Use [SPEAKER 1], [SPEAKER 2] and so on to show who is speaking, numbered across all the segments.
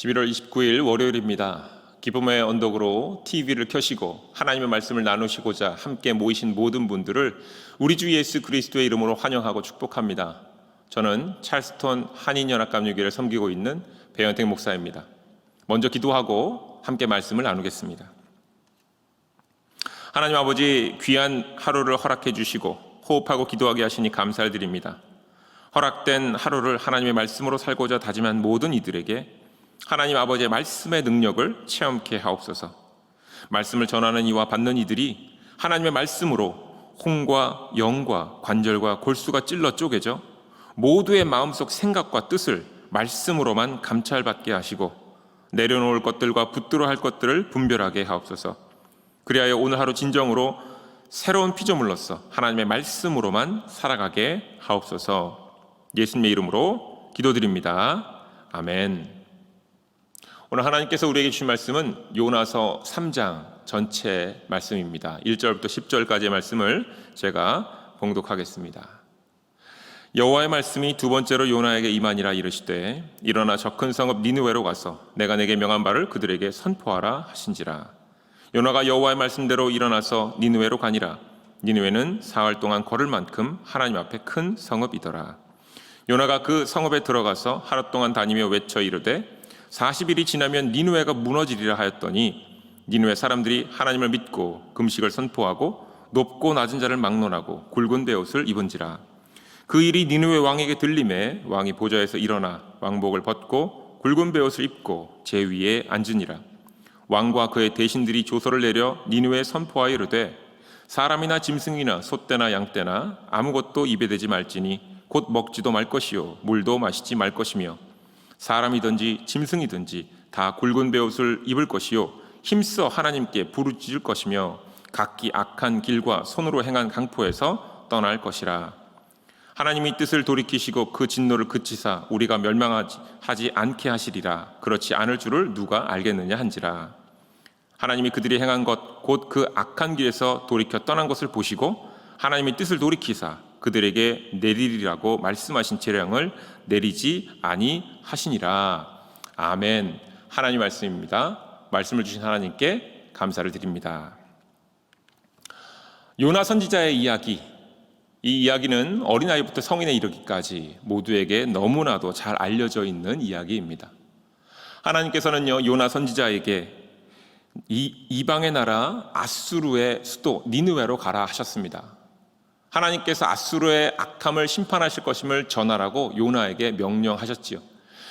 [SPEAKER 1] 11월 29일 월요일입니다. 기쁨의 언덕으로 TV를 켜시고 하나님의 말씀을 나누시고자 함께 모이신 모든 분들을 우리 주 예수 그리스도의 이름으로 환영하고 축복합니다. 저는 찰스톤 한인연합감리교회를 섬기고 있는 배현택 목사입니다. 먼저 기도하고 함께 말씀을 나누겠습니다. 하나님 아버지, 귀한 하루를 허락해 주시고 호흡하고 기도하게 하시니 감사를 드립니다. 허락된 하루를 하나님의 말씀으로 살고자 다짐한 모든 이들에게 하나님 아버지의 말씀의 능력을 체험케 하옵소서. 말씀을 전하는 이와 받는 이들이 하나님의 말씀으로 혼과 영과 관절과 골수가 찔러 쪼개져 모두의 마음속 생각과 뜻을 말씀으로만 감찰받게 하시고 내려놓을 것들과 붙들어 할 것들을 분별하게 하옵소서. 그리하여 오늘 하루 진정으로 새로운 피조물로서 하나님의 말씀으로만 살아가게 하옵소서. 예수님의 이름으로 기도드립니다. 아멘. 오늘 하나님께서 우리에게 주신 말씀은 요나서 3장 전체 말씀입니다. 1절부터 10절까지의 말씀을 제가 봉독하겠습니다. 여호와의 말씀이 두 번째로 요나에게 임하니라. 이르시되 일어나 저 큰 성읍 니느웨로 가서 내가 내게 명한 바를 그들에게 선포하라 하신지라. 요나가 여호와의 말씀대로 일어나서 니느웨로 가니라. 니느웨는 사흘 동안 걸을 만큼 하나님 앞에 큰 성읍이더라. 요나가 그 성읍에 들어가서 하루 동안 다니며 외쳐 이르되 40일이 지나면 니느웨가 무너지리라 하였더니 니느웨 사람들이 하나님을 믿고 금식을 선포하고 높고 낮은 자를 막론하고 굵은 베옷을 입은지라. 그 일이 니느웨 왕에게 들림에 왕이 보좌에서 일어나 왕복을 벗고 굵은 베옷을 입고 제 위에 앉으니라. 왕과 그의 대신들이 조서를 내려 니느웨에 선포하여 이르되 사람이나 짐승이나 소떼나 양떼나 아무것도 입에 대지 말지니 곧 먹지도 말 것이요 물도 마시지 말 것이며 사람이든지 짐승이든지 다 굵은 베옷을 입을 것이요 힘써 하나님께 부르짖을 것이며 각기 악한 길과 손으로 행한 강포에서 떠날 것이라. 하나님이 뜻을 돌이키시고 그 진노를 그치사 우리가 멸망하지 않게 하시리라. 그렇지 않을 줄을 누가 알겠느냐 한지라. 하나님이 그들이 행한 것 곧 그 악한 길에서 돌이켜 떠난 것을 보시고 하나님이 뜻을 돌이키사 그들에게 내리리라고 말씀하신 재량을 내리지 아니하시니라. 아멘. 하나님 말씀입니다. 말씀을 주신 하나님께 감사를 드립니다. 요나 선지자의 이야기, 이 이야기는 어린아이부터 성인에 이르기까지 모두에게 너무나도 잘 알려져 있는 이야기입니다. 하나님께서는요, 요나 선지자에게 이 이방의 나라 아수르의 수도 니느웨로 가라 하셨습니다. 하나님께서 아수르의 악함을 심판하실 것임을 전하라고 요나에게 명령하셨지요.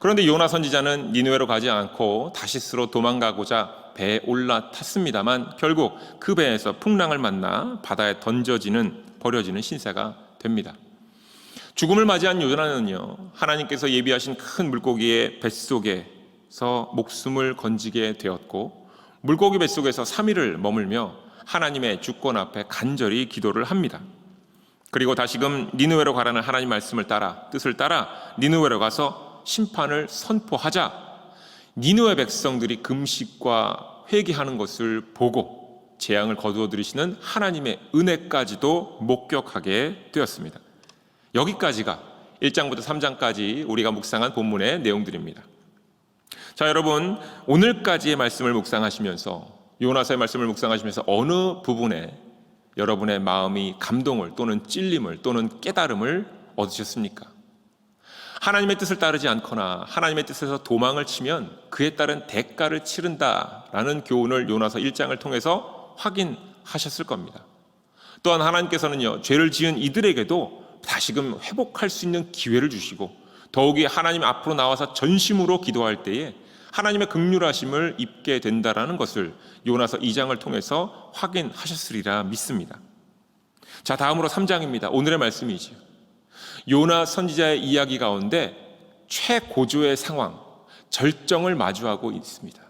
[SPEAKER 1] 그런데 요나 선지자는 니느웨로 가지 않고 다시스로 도망가고자 배에 올라탔습니다만 결국 그 배에서 풍랑을 만나 바다에 버려지는 신세가 됩니다. 죽음을 맞이한 요나는요, 하나님께서 예비하신 큰 물고기의 뱃속에서 목숨을 건지게 되었고 물고기 뱃속에서 3일을 머물며 하나님의 주권 앞에 간절히 기도를 합니다. 그리고 다시금 니느웨로 가라는 하나님 말씀을 따라 뜻을 따라 니느웨로 가서 심판을 선포하자 니느웨 백성들이 금식과 회개하는 것을 보고 재앙을 거두어 들이시는 하나님의 은혜까지도 목격하게 되었습니다. 여기까지가 1장부터 3장까지 우리가 묵상한 본문의 내용들입니다. 자, 여러분, 오늘까지의 말씀을 묵상하시면서 요나서의 말씀을 묵상하시면서 어느 부분에 여러분의 마음이 감동을 또는 찔림을 또는 깨달음을 얻으셨습니까? 하나님의 뜻을 따르지 않거나 하나님의 뜻에서 도망을 치면 그에 따른 대가를 치른다라는 교훈을 요나서 1장을 통해서 확인하셨을 겁니다. 또한 하나님께서는요, 죄를 지은 이들에게도 다시금 회복할 수 있는 기회를 주시고 더욱이 하나님 앞으로 나와서 전심으로 기도할 때에 하나님의 긍휼하심을 입게 된다라는 것을 요나서 2장을 통해서 확인하셨으리라 믿습니다. 자, 다음으로 3장입니다. 오늘의 말씀이지요. 요나 선지자의 이야기 가운데 최고조의 상황, 절정을 마주하고 있습니다.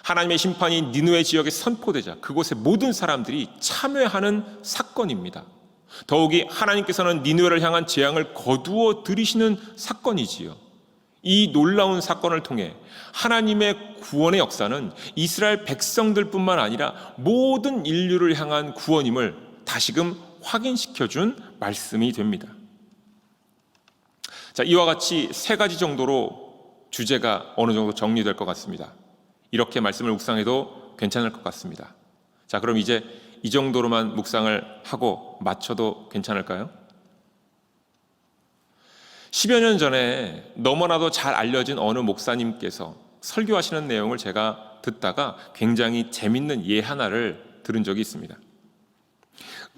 [SPEAKER 1] 하나님의 심판이 니느웨 지역에 선포되자 그곳의 모든 사람들이 참회하는 사건입니다. 더욱이 하나님께서는 니느웨를 향한 재앙을 거두어 들이시는 사건이지요. 이 놀라운 사건을 통해 하나님의 구원의 역사는 이스라엘 백성들뿐만 아니라 모든 인류를 향한 구원임을 다시금 확인시켜준 말씀이 됩니다. 자, 이와 같이 세 가지 정도로 주제가 어느 정도 정리될 것 같습니다. 이렇게 말씀을 묵상해도 괜찮을 것 같습니다. 자, 그럼 이제 이 정도로만 묵상을 하고 마쳐도 괜찮을까요? 10여 년 전에 너무나도 잘 알려진 어느 목사님께서 설교하시는 내용을 제가 듣다가 굉장히 재밌는 예 하나를 들은 적이 있습니다.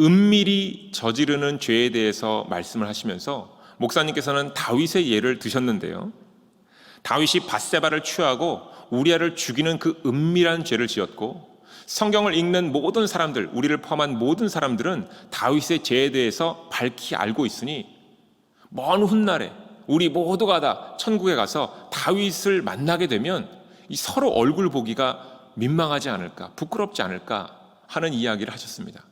[SPEAKER 1] 은밀히 저지르는 죄에 대해서 말씀을 하시면서 목사님께서는 다윗의 예를 드셨는데요. 다윗이 밧세바를 취하고 우리아를 죽이는 그 은밀한 죄를 지었고, 성경을 읽는 모든 사람들, 우리를 포함한 모든 사람들은 다윗의 죄에 대해서 밝히 알고 있으니 먼 훗날에 우리 모두가 다 천국에 가서 다윗을 만나게 되면 이 서로 얼굴 보기가 민망하지 않을까, 부끄럽지 않을까 하는 이야기를 하셨습니다.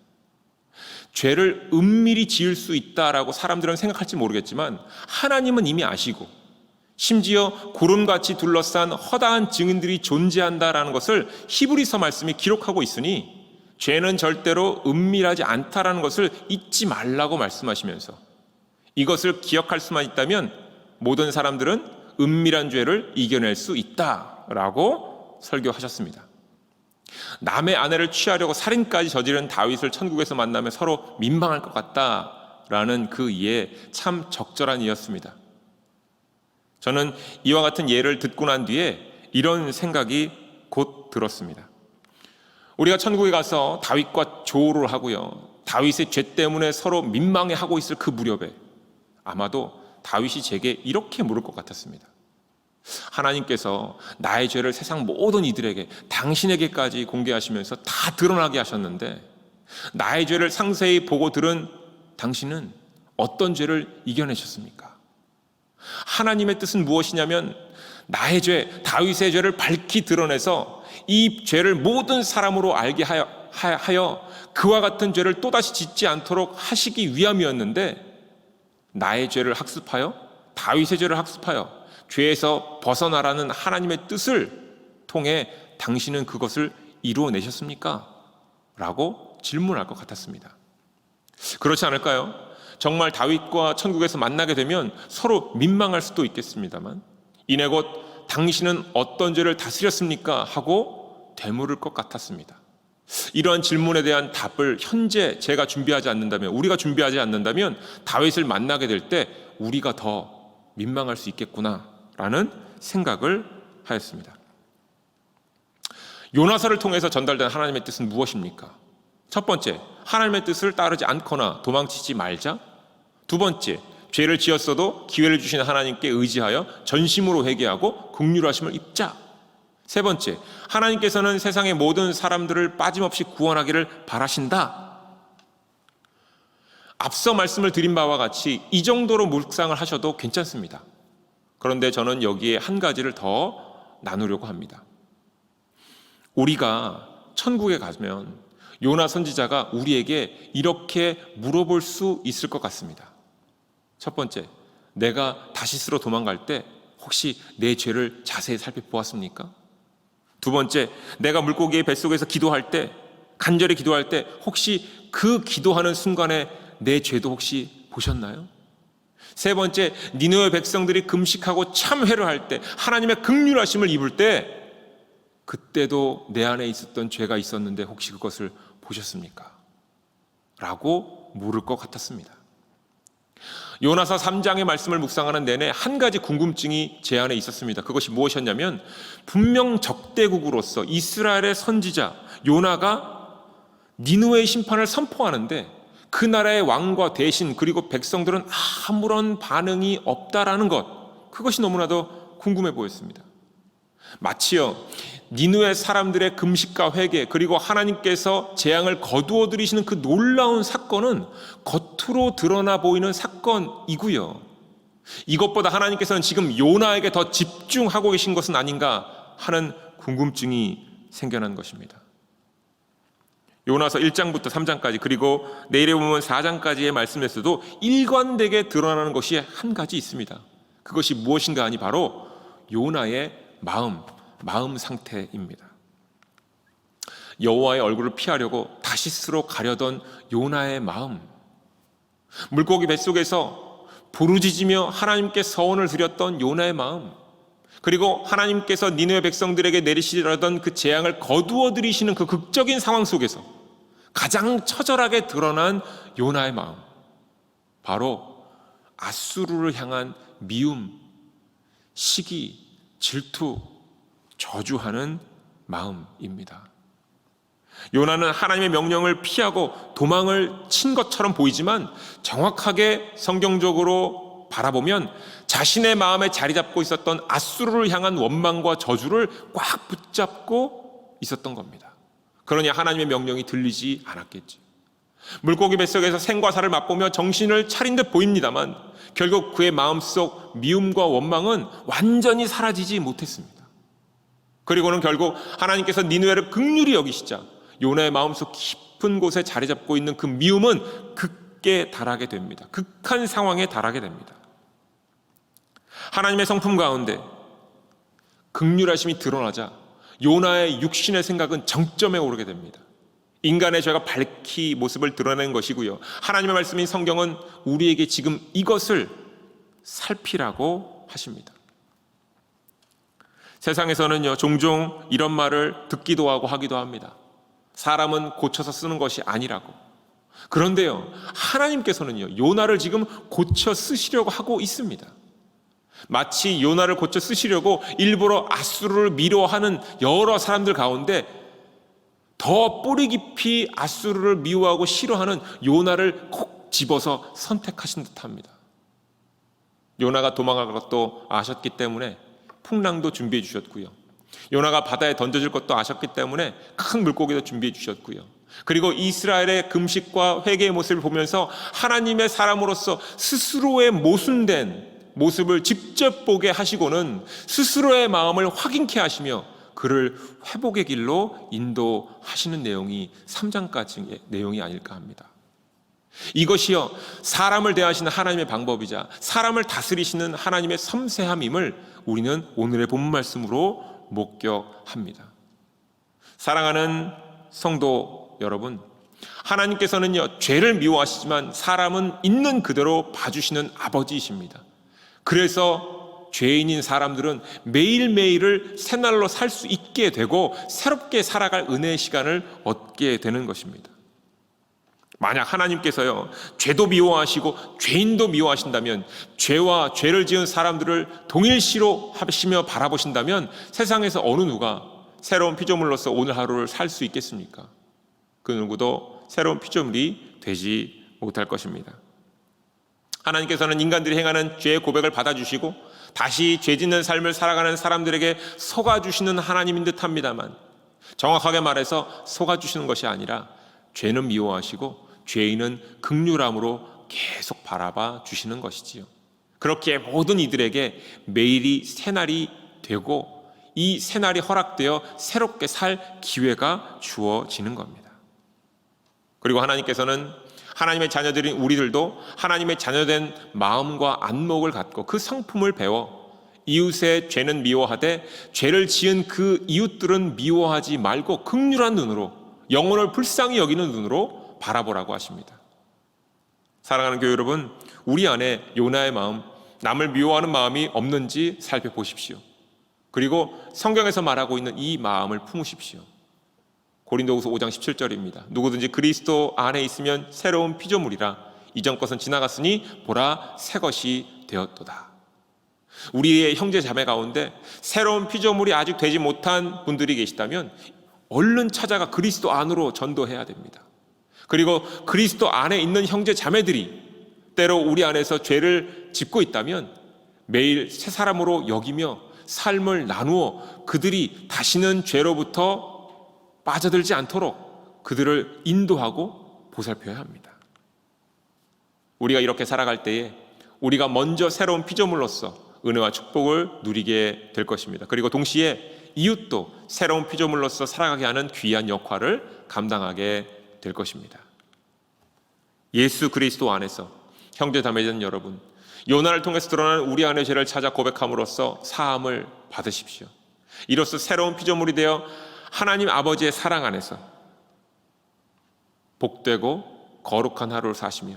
[SPEAKER 1] 죄를 은밀히 지을 수 있다라고 사람들은 생각할지 모르겠지만 하나님은 이미 아시고, 심지어 구름같이 둘러싼 허다한 증인들이 존재한다라는 것을 히브리서 말씀이 기록하고 있으니 죄는 절대로 은밀하지 않다라는 것을 잊지 말라고 말씀하시면서, 이것을 기억할 수만 있다면 모든 사람들은 은밀한 죄를 이겨낼 수 있다라고 설교하셨습니다. 남의 아내를 취하려고 살인까지 저지른 다윗을 천국에서 만나면 서로 민망할 것 같다라는 그 이해, 참 적절한 이였습니다. 저는 이와 같은 예를 듣고 난 뒤에 이런 생각이 곧 들었습니다. 우리가 천국에 가서 다윗과 조우를 하고요, 다윗의 죄 때문에 서로 민망해하고 있을 그 무렵에 아마도 다윗이 제게 이렇게 물을 것 같았습니다. 하나님께서 나의 죄를 세상 모든 이들에게, 당신에게까지 공개하시면서 다 드러나게 하셨는데, 나의 죄를 상세히 보고 들은 당신은 어떤 죄를 이겨내셨습니까? 하나님의 뜻은 무엇이냐면 나의 죄, 다윗의 죄를 밝히 드러내서 이 죄를 모든 사람으로 알게 하여 그와 같은 죄를 또다시 짓지 않도록 하시기 위함이었는데, 나의 죄를 학습하여, 다윗의 죄를 학습하여 죄에서 벗어나라는 하나님의 뜻을 통해 당신은 그것을 이루어내셨습니까? 라고 질문할 것 같았습니다. 그렇지 않을까요? 정말 다윗과 천국에서 만나게 되면 서로 민망할 수도 있겠습니다만, 이내 곧 당신은 어떤 죄를 다스렸습니까? 하고 되물을 것 같았습니다. 이러한 질문에 대한 답을 현재 제가 준비하지 않는다면, 우리가 준비하지 않는다면 다윗을 만나게 될 때 우리가 더 민망할 수 있겠구나라는 생각을 하였습니다. 요나서를 통해서 전달된 하나님의 뜻은 무엇입니까? 첫 번째, 하나님의 뜻을 따르지 않거나 도망치지 말자. 두 번째, 죄를 지었어도 기회를 주시는 하나님께 의지하여 전심으로 회개하고 긍휼하심을 입자. 세 번째, 하나님께서는 세상의 모든 사람들을 빠짐없이 구원하기를 바라신다. 앞서 말씀을 드린 바와 같이 이 정도로 묵상을 하셔도 괜찮습니다. 그런데 저는 여기에 한 가지를 더 나누려고 합니다. 우리가 천국에 가면 요나 선지자가 우리에게 이렇게 물어볼 수 있을 것 같습니다. 첫 번째, 내가 다시스로 도망갈 때 혹시 내 죄를 자세히 살펴보았습니까? 두 번째, 내가 물고기의 뱃속에서 기도할 때, 간절히 기도할 때 혹시 그 기도하는 순간에 내 죄도 혹시 보셨나요? 세 번째, 니느웨 백성들이 금식하고 참회를 할 때, 하나님의 긍휼하심을 입을 때 그때도 내 안에 있었던 죄가 있었는데 혹시 그것을 보셨습니까? 라고 물을 것 같았습니다. 요나서 3장의 말씀을 묵상하는 내내 한 가지 궁금증이 제 안에 있었습니다. 그것이 무엇이었냐면, 분명 적대국으로서 이스라엘의 선지자 요나가 니느웨의 심판을 선포하는데 그 나라의 왕과 대신 그리고 백성들은 아무런 반응이 없다라는 것, 그것이 너무나도 궁금해 보였습니다. 마치요, 니느웨 사람들의 금식과 회개, 그리고 하나님께서 재앙을 거두어 들이시는 그 놀라운 사건은 겉으로 드러나 보이는 사건이고요, 이것보다 하나님께서는 지금 요나에게 더 집중하고 계신 것은 아닌가 하는 궁금증이 생겨난 것입니다. 요나서 1장부터 3장까지 그리고 내일에 보면 4장까지의 말씀에서도 일관되게 드러나는 것이 한 가지 있습니다. 그것이 무엇인가 하니 바로 요나의 마음 상태입니다. 여호와의 얼굴을 피하려고 다시스로 가려던 요나의 마음, 물고기 뱃속에서 부르짖으며 하나님께 서원을 드렸던 요나의 마음, 그리고 하나님께서 니느웨 백성들에게 내리시려던 그 재앙을 거두어 들이시는 그 극적인 상황 속에서 가장 처절하게 드러난 요나의 마음, 바로 아수르를 향한 미움, 시기, 질투, 저주하는 마음입니다. 요나는 하나님의 명령을 피하고 도망을 친 것처럼 보이지만 정확하게 성경적으로 바라보면 자신의 마음에 자리 잡고 있었던 아수르를 향한 원망과 저주를 꽉 붙잡고 있었던 겁니다. 그러니 하나님의 명령이 들리지 않았겠지. 물고기 뱃속에서 생과 사를 맛보며 정신을 차린 듯 보입니다만 결국 그의 마음속 미움과 원망은 완전히 사라지지 못했습니다. 그리고는 결국 하나님께서 니느웨를 긍휼히 여기시자 요나의 마음속 깊은 곳에 자리 잡고 있는 그 미움은 극에 달하게 됩니다. 극한 상황에 달하게 됩니다. 하나님의 성품 가운데 긍휼하심이 드러나자 요나의 육신의 생각은 정점에 오르게 됩니다. 인간의 죄가 밝히 모습을 드러내는 것이고요. 하나님의 말씀인 성경은 우리에게 지금 이것을 살피라고 하십니다. 세상에서는요, 종종 이런 말을 듣기도 하고 하기도 합니다. 사람은 고쳐서 쓰는 것이 아니라고. 그런데요, 하나님께서는요, 요나를 지금 고쳐 쓰시려고 하고 있습니다. 마치 요나를 고쳐 쓰시려고 일부러 아수르를 미워하는 여러 사람들 가운데 더 뿌리 깊이 아수르를 미워하고 싫어하는 요나를 콕 집어서 선택하신 듯합니다. 요나가 도망갈 것도 아셨기 때문에 풍랑도 준비해 주셨고요. 요나가 바다에 던져질 것도 아셨기 때문에 큰 물고기도 준비해 주셨고요. 그리고 이스라엘의 금식과 회개의 모습을 보면서 하나님의 사람으로서 스스로의 모순된 모습을 직접 보게 하시고는 스스로의 마음을 확인케 하시며 그를 회복의 길로 인도하시는 내용이 3장까지의 내용이 아닐까 합니다. 이것이요, 사람을 대하시는 하나님의 방법이자 사람을 다스리시는 하나님의 섬세함임을 우리는 오늘의 본문 말씀으로 목격합니다. 사랑하는 성도 여러분, 하나님께서는요, 죄를 미워하시지만 사람은 있는 그대로 봐주시는 아버지이십니다. 그래서 죄인인 사람들은 매일매일을 새날로 살 수 있게 되고 새롭게 살아갈 은혜의 시간을 얻게 되는 것입니다. 만약 하나님께서요, 죄도 미워하시고 죄인도 미워하신다면, 죄와 죄를 지은 사람들을 동일시로 하시며 바라보신다면 세상에서 어느 누가 새로운 피조물로서 오늘 하루를 살 수 있겠습니까? 그 누구도 새로운 피조물이 되지 못할 것입니다. 하나님께서는 인간들이 행하는 죄의 고백을 받아주시고 다시 죄 짓는 삶을 살아가는 사람들에게 속아주시는 하나님인 듯합니다만, 정확하게 말해서 속아주시는 것이 아니라 죄는 미워하시고 죄인은 긍휼함으로 계속 바라봐 주시는 것이지요. 그렇게 모든 이들에게 매일이 새날이 되고 이 새날이 허락되어 새롭게 살 기회가 주어지는 겁니다. 그리고 하나님께서는 하나님의 자녀들인 우리들도 하나님의 자녀된 마음과 안목을 갖고 그 성품을 배워 이웃의 죄는 미워하되 죄를 지은 그 이웃들은 미워하지 말고 긍휼한 눈으로, 영혼을 불쌍히 여기는 눈으로 바라보라고 하십니다. 사랑하는 교회 여러분, 우리 안에 요나의 마음, 남을 미워하는 마음이 없는지 살펴보십시오. 그리고 성경에서 말하고 있는 이 마음을 품으십시오. 고린도후서 5장 17절입니다. 누구든지 그리스도 안에 있으면 새로운 피조물이라, 이전 것은 지나갔으니 보라 새 것이 되었도다. 우리의 형제 자매 가운데 새로운 피조물이 아직 되지 못한 분들이 계시다면 얼른 찾아가 그리스도 안으로 전도해야 됩니다. 그리고 그리스도 안에 있는 형제 자매들이 때로 우리 안에서 죄를 짓고 있다면 매일 새 사람으로 여기며 삶을 나누어 그들이 다시는 죄로부터 빠져들지 않도록 그들을 인도하고 보살펴야 합니다. 우리가 이렇게 살아갈 때에 우리가 먼저 새로운 피조물로서 은혜와 축복을 누리게 될 것입니다. 그리고 동시에 이웃도 새로운 피조물로서 살아가게 하는 귀한 역할을 감당하게 될 것입니다. 예수 그리스도 안에서 형제 자매전 여러분, 요나를 통해서 드러나는 우리 안의 죄를 찾아 고백함으로써 사함을 받으십시오. 이로써 새로운 피조물이 되어 하나님 아버지의 사랑 안에서 복되고 거룩한 하루를 사시며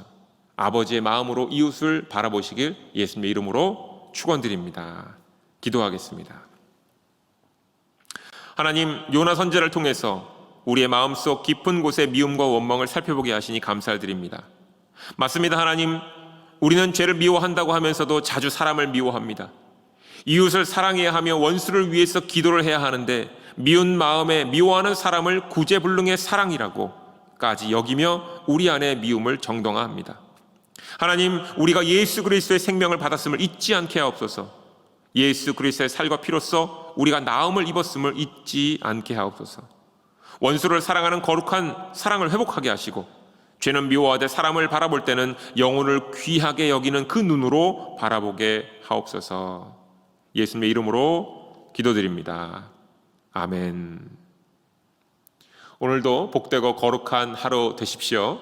[SPEAKER 1] 아버지의 마음으로 이웃을 바라보시길 예수님의 이름으로 축원드립니다. 기도하겠습니다. 하나님, 요나 선지자를 통해서 우리의 마음속 깊은 곳의 미움과 원망을 살펴보게 하시니 감사드립니다. 맞습니다. 하나님, 우리는 죄를 미워한다고 하면서도 자주 사람을 미워합니다. 이웃을 사랑해야 하며 원수를 위해서 기도를 해야 하는데 미운 마음에 미워하는 사람을 구제불능의 사랑이라고까지 여기며 우리 안에 미움을 정당화합니다. 하나님, 우리가 예수 그리스도의 생명을 받았음을 잊지 않게 하옵소서. 예수 그리스도의 살과 피로써 우리가 나음을 입었음을 잊지 않게 하옵소서. 원수를 사랑하는 거룩한 사랑을 회복하게 하시고, 죄는 미워하되 사람을 바라볼 때는 영혼을 귀하게 여기는 그 눈으로 바라보게 하옵소서. 예수님의 이름으로 기도드립니다. 아멘. 오늘도 복되고 거룩한 하루 되십시오.